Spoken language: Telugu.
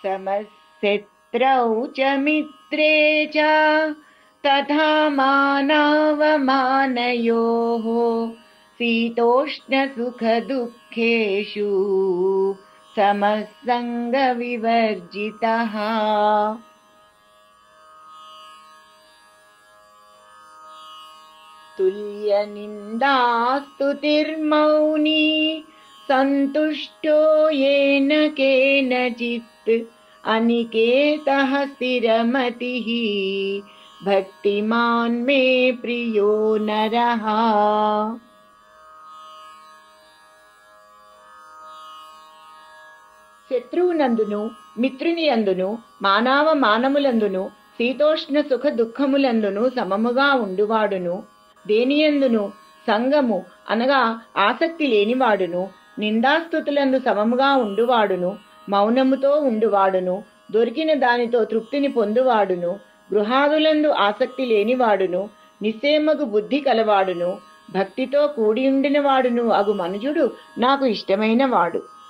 समशत्रौ च मित्रे च तथा मानावमानयोः शीतोष्णसुखदुःखेषु समः सङ्गविवर्जितः। तुल्यनिन्दास्तुतिर्मौनी सन्तुष्टो येन केनचित् अनिकेतः स्थिरमतिः भक्तिमान् मे प्रियो नरः। శత్రువునందును మిత్రుని యందును మానవ మానములందును శీతోష్ణ సుఖ దుఃఖములందును సమముగా ఉండువాడును, దేనియందును సంగము అనగా ఆసక్తి లేనివాడును, నిందాస్తుతులందు సమముగా ఉండువాడును, మౌనముతో ఉండువాడును, దొరికిన దానితో తృప్తిని పొందువాడును, గృహాదులందు ఆసక్తి లేనివాడును, నిశ్చయమగు బుద్ధి కలవాడును, భక్తితో కూడియుండిన వాడును అగు మనుజుడు నాకు ఇష్టమైన వాడు.